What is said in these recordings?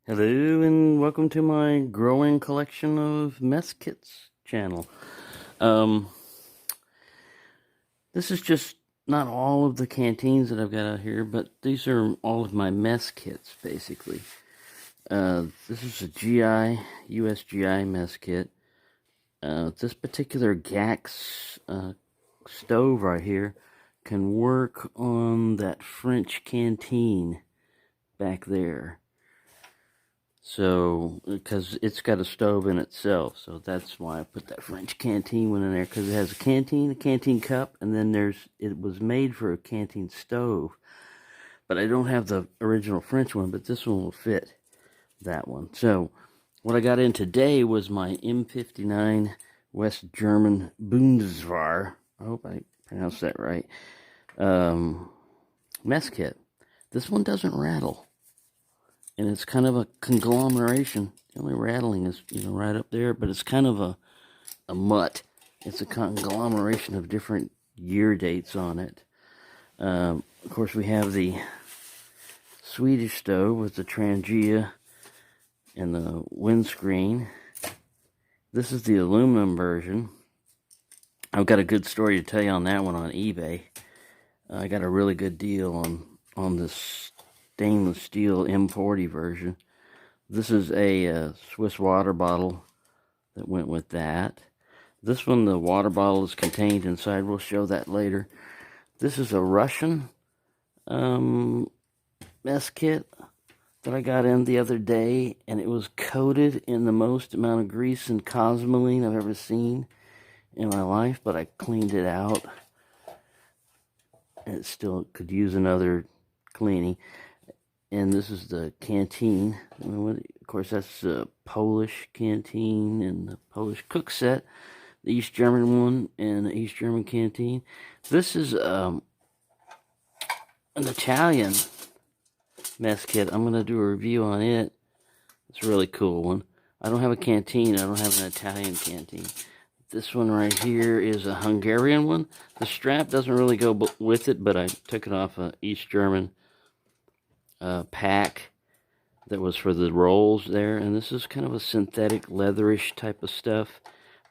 Hello and welcome to my growing collection of mess kits channel. Um, this is just not all of the canteens that I've got out here, but these are all of my mess kits basically. This is a GI, US GI mess kit. This particular GAX stove right here can work on that French canteen back there. So, because it's got a stove in itself, so that's why I put that French canteen one in there, because it has a canteen cup, and then it was made for a canteen stove. But I don't have the original French one, but this one will fit that one. So, what I got in today was my M59 West German Bundeswehr. I hope I pronounced that right. Mess kit. This one doesn't rattle. And it's kind of a conglomeration. The only rattling is, right up there, but it's kind of a mutt. It's a conglomeration of different year dates on it. Of course, we have the Swedish stove with the Trangia and the windscreen. This is the aluminum version. I've got a good story to tell you on that one on eBay. I got a really good deal on this stainless steel M40 version. This is a Swiss water bottle that went with that. This one, the water bottle is contained inside. We'll show that later. This is a Russian mess kit that I got in the other day, and it was coated in the most amount of grease and cosmoline I've ever seen in my life, but I cleaned it out, and it still could use another cleaning. And this is the canteen. Of course, that's the Polish canteen and the Polish Cookset, the East German one, and the East German canteen. This is an Italian mess kit. I'm going to do a review on it. It's a really cool one. I don't have a canteen. I don't have an Italian canteen. This one right here is a Hungarian one. The strap doesn't really go with it, but I took it off an East German pack that was for the rolls there, and this is kind of a synthetic leatherish type of stuff,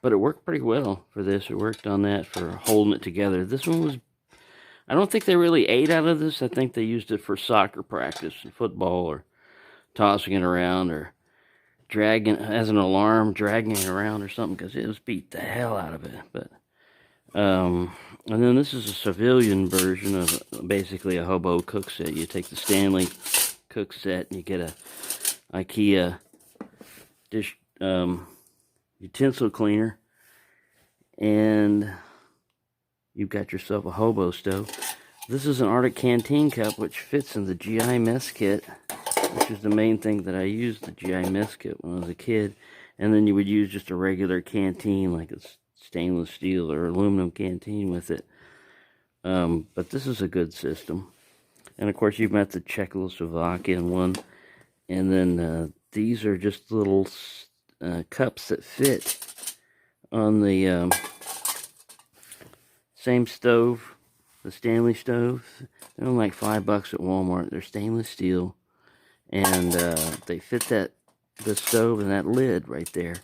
but it worked pretty well for this. It worked on that for holding it together. This one was, I don't think they really ate out of this. I think they used it for soccer practice and football, or tossing it around, or dragging as an alarm, dragging it around or something, because it was beat the hell out of it. But and then this is a civilian version of basically a hobo cook set. You take the Stanley cook set and you get a IKEA dish utensil cleaner, and you've got yourself a hobo stove. This is an Arctic canteen cup, which fits in the GI mess kit, which is the main thing that I used, the GI mess kit, when I was a kid. And then you would use just a regular canteen, like a stainless steel or aluminum canteen with it. But this is a good system. And of course, you've got the Czechoslovakian one. And then these are just little cups that fit on the same stove, the Stanley stove. They're only like $5 at Walmart. They're stainless steel. And they fit the stove, and that lid right there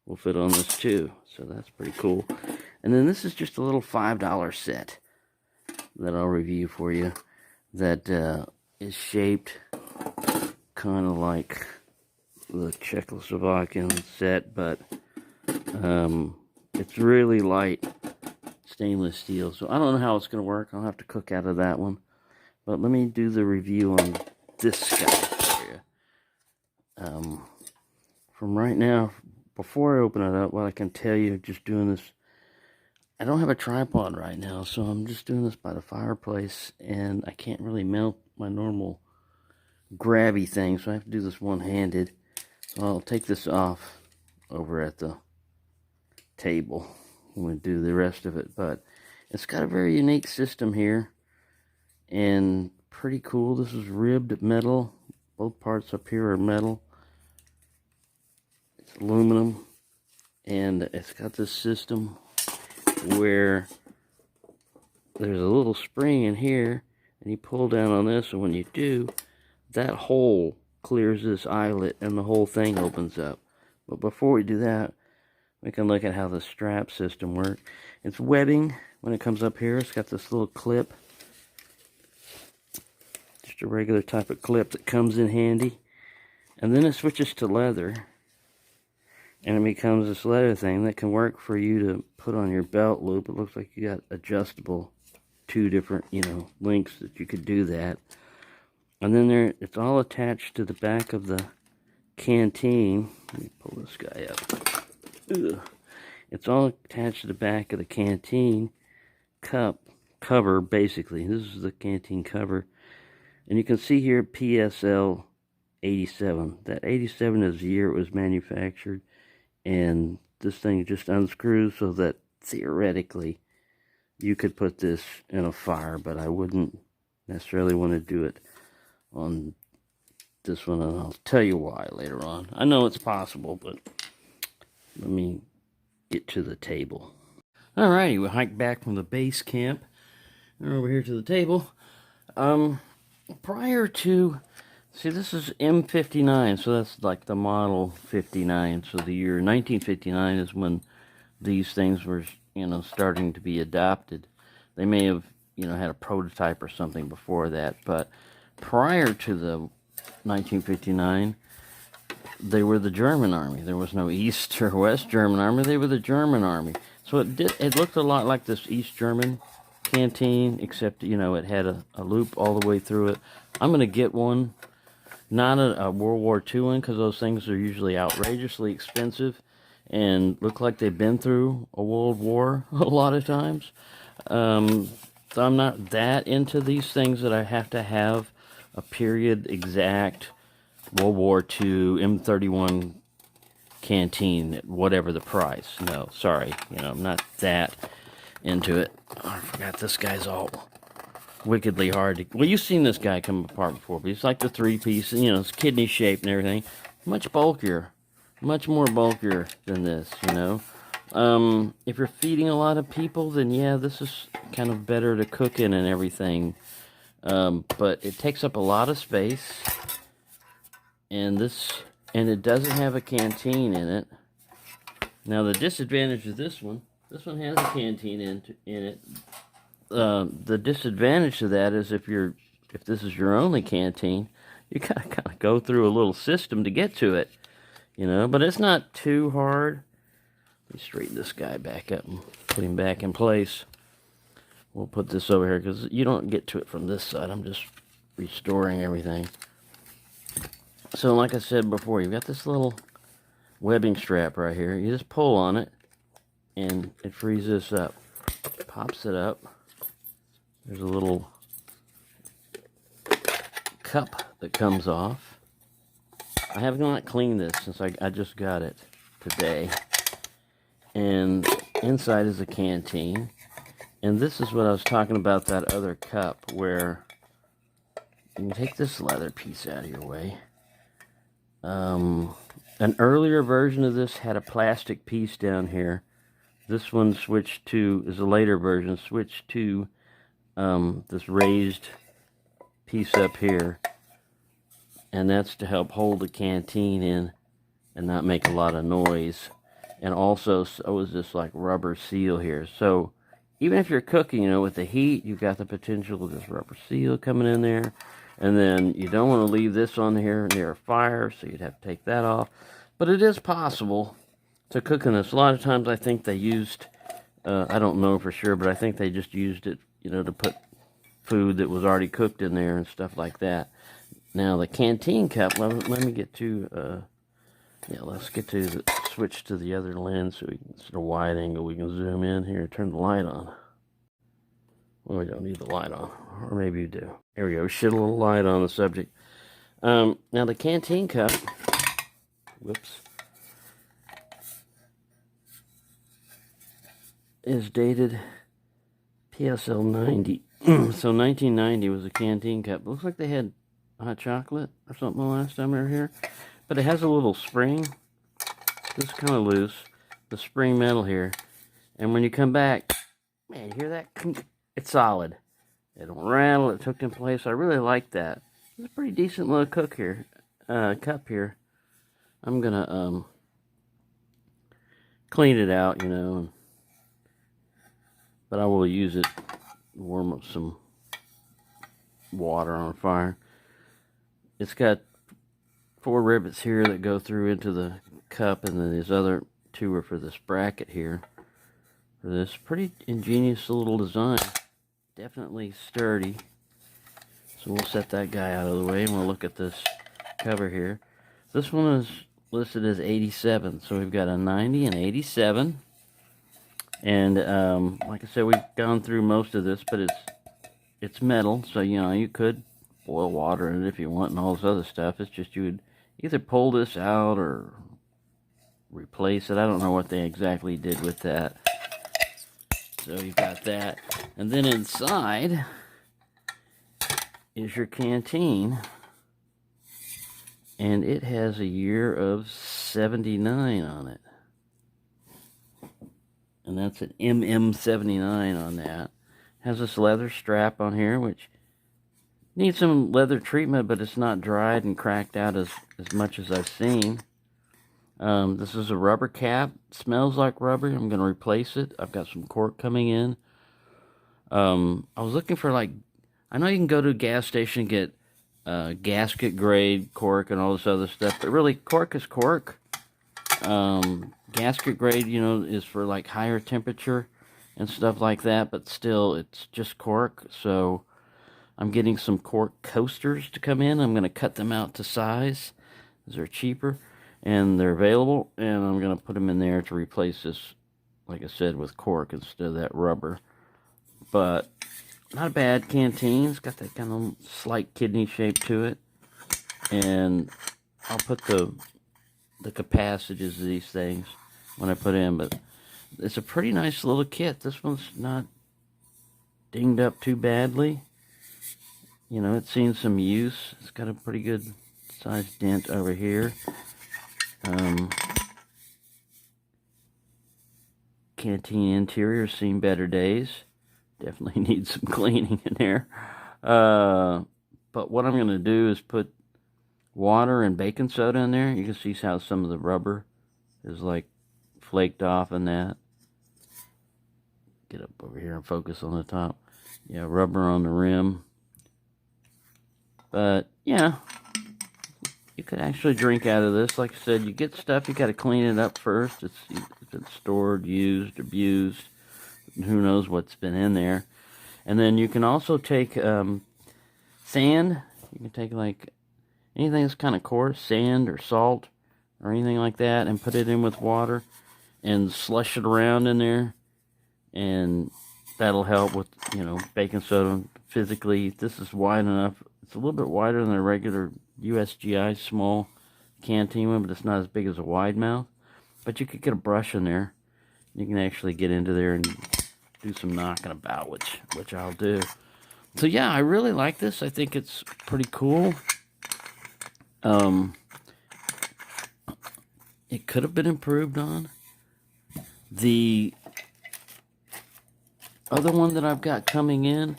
will fit on this too. So that's pretty cool. And then this is just a little $5 set that I'll review for you, that is shaped kind of like the Czechoslovakian set, but it's really light stainless steel. So I don't know how it's going to work. I'll have to cook out of that one. But let me do the review on this guy for you. From right now, before I open it up, what I can tell you, just doing this, I don't have a tripod right now, so I'm just doing this by the fireplace, and I can't really mount my normal grabby thing, so I have to do this one-handed. So I'll take this off over at the table when we do the rest of it. But it's got a very unique system here, and pretty cool. This is ribbed metal. Both parts up here are metal. It's aluminum, and it's got this system where there's a little spring in here, and you pull down on this, and when you do, that hole clears this eyelet and the whole thing opens up. But before we do that, we can look at how the strap system works. It's webbing when it comes up here. It's got this little clip. Just a regular type of clip that comes in handy. And then it switches to leather. And it becomes this leather thing that can work for you to put on your belt loop. It looks like you got adjustable, 2 different, lengths that you could do that. And then it's all attached to the back of the canteen. Let me pull this guy up. Ugh. It's all attached to the back of the canteen cover, basically. This is the canteen cover. And you can see here PSL 87. That 87 is the year it was manufactured. And this thing just unscrews so that theoretically you could put this in a fire, but I wouldn't necessarily want to do it on this one, and I'll tell you why later on. I know it's possible, but let me get to the table. Alrighty, we hiked back from the base camp. We're over here to the table. Prior to, see, this is M59, so that's like the model 59. So the year 1959 is when these things were, starting to be adopted. They may have, had a prototype or something before that, but prior to the 1959, they were the German army. There was no East or West German army. They were the German army. So it looked a lot like this East German canteen, except, it had a loop all the way through it. I'm going to get one, not a World War II one, because those things are usually outrageously expensive and look like they've been through a world war a lot of times. So I'm not that into these things that I have to have a period exact World War II M31 canteen at whatever the price. No, sorry, I'm not that into it. Oh, I forgot this guy's all wickedly hard to... Well, you've seen this guy come apart before, but it's like the 3-piece, it's kidney shaped and everything. Much bulkier. Much more bulkier than this, If you're feeding a lot of people, then yeah, this is kind of better to cook in and everything. But it takes up a lot of space. And it doesn't have a canteen in it. Now the disadvantage of this one has a canteen in it. The disadvantage to that is if this is your only canteen, you gotta kind of go through a little system to get to it, But it's not too hard. Let me straighten this guy back up and put him back in place. We'll put this over here because you don't get to it from this side. I'm just restoring everything. So like I said before, you've got this little webbing strap right here. You just pull on it and it frees this up. Pops it up. There's a little cup that comes off. I have not cleaned this since I just got it today. And inside is a canteen. And this is what I was talking about, that other cup, where you can take this leather piece out of your way. An earlier version of this had a plastic piece down here. This one is a later version, switched to this raised piece up here. And that's to help hold the canteen in and not make a lot of noise. And also, so is this like rubber seal here. So even if you're cooking, with the heat, you've got the potential of this rubber seal coming in there. And then you don't want to leave this on here near a fire, so you'd have to take that off. But it is possible to cook in this. A lot of times I think they used, I don't know for sure, but I think they just used it, to put food that was already cooked in there and stuff like that. Now the canteen cup, let me get to, let's get to switch to the other lens so we can, instead of wide angle, we can zoom in here and turn the light on. Well, we don't need the light on, or maybe you do. There we go, shed a little light on the subject. Now the canteen cup, whoops, is dated PSL 90. So 1990 was a canteen cup. Looks like they had hot chocolate or something the last time we were here. But it has a little spring. This is kind of loose. The spring metal here. And when you come back, man, you hear that? It's solid. It don't rattle. It took in place. I really like that. It's a pretty decent little cook here. cup here, I'm gonna clean it out, you know, but I will use it to warm up some water on fire. It's got 4 rivets here that go through into the cup, and then these other 2 are for this bracket here. For this pretty ingenious little design. Definitely sturdy. So we'll set that guy out of the way, and we'll look at this cover here. This one is listed as 87, so we've got a 90 and 87. And like I said, we've gone through most of this, but it's metal, so you know, you could boil water in it if you want and all this other stuff. It's just you would either pull this out or replace it. I don't know what they exactly did with that. So you've got that. And then inside is your canteen. And it has a year of 79 on it. And that's an MM59 on that. Has this leather strap on here, which needs some leather treatment, but it's not dried and cracked out as much as I've seen. This is a rubber cap. Smells like rubber. I'm going to replace it. I've got some cork coming in. I was looking for, like, I know you can go to a gas station and get gasket grade cork and all this other stuff, but really cork is cork. Gasket grade, you know, is for like higher temperature and stuff like that, but still it's just cork. So I'm getting some cork coasters to come in. I'm going to cut them out to size. They're cheaper and they're available, and I'm going to put them in there to replace this, like I said, with cork instead of that rubber. But not a bad canteen. It's got that kind of slight kidney shape to it. And I'll put the capacities of these things when I put in, but it's a pretty nice little kit. This one's not dinged up too badly. You know, it's seen some use. It's got a pretty good sized dent over here. Canteen interior's seen better days. Definitely needs some cleaning in there. But what I'm going to do is put water and baking soda in there. You can see how some of the rubber is like flaked off in that. Get up over here and focus on the top. Yeah, rubber on the rim. But yeah, you could actually drink out of this. Like I said, you get stuff, you got to clean it up first. If it's stored, used, abused, who knows what's been in there. And then you can also take sand. You can take like anything that's kind of coarse, sand or salt or anything like that, and put it in with water and slush it around in there, and that'll help with, you know, baking soda. Physically, this is wide enough. It's a little bit wider than a regular USGI small canteen one, but it's not as big as a wide mouth. But you could get a brush in there. You can actually get into there and do some knocking about, which I'll do. So yeah, I really like this. I think it's pretty cool. It could have been improved on. The other one that I've got coming in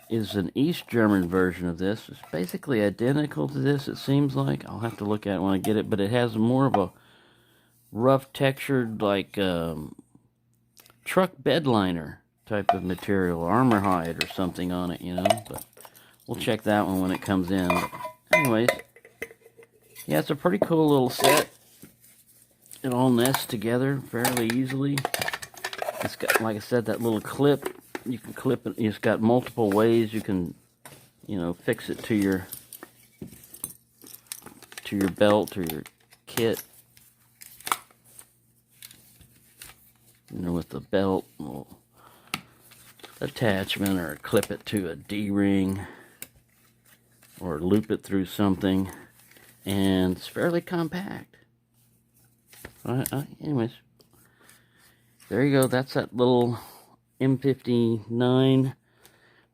is an East German version of this. It's basically identical to this, it seems like. I'll have to look at it when I get it, but it has more of a rough textured, like truck bed liner type of material, armor hide or something on it, you know. But we'll check that one when it comes in. But anyways, yeah, it's a pretty cool little set. It all nests together fairly easily. It's got, like I said, that little clip. You can clip it. It's got multiple ways you can, you know, fix it to your belt or your kit. You know, with the belt attachment, or clip it to a D-ring, or loop it through something, and it's fairly compact. Anyways, there you go. That's that little M59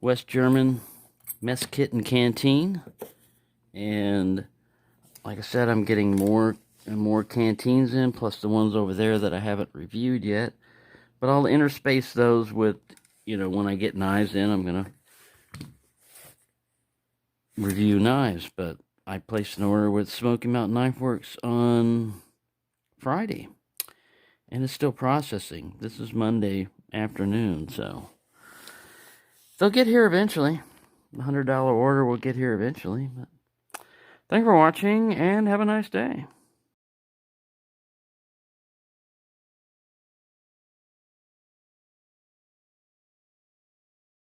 West German mess kit and canteen. And like I said, I'm getting more and more canteens in, plus the ones over there that I haven't reviewed yet. But I'll interspace those with, you know, when I get knives in, I'm going to review knives. But I placed an order with Smoky Mountain Knife Works on Friday, and it's still processing. This is Monday afternoon, so they'll get here eventually. The $100 order will get here eventually. But thanks for watching, and have a nice day.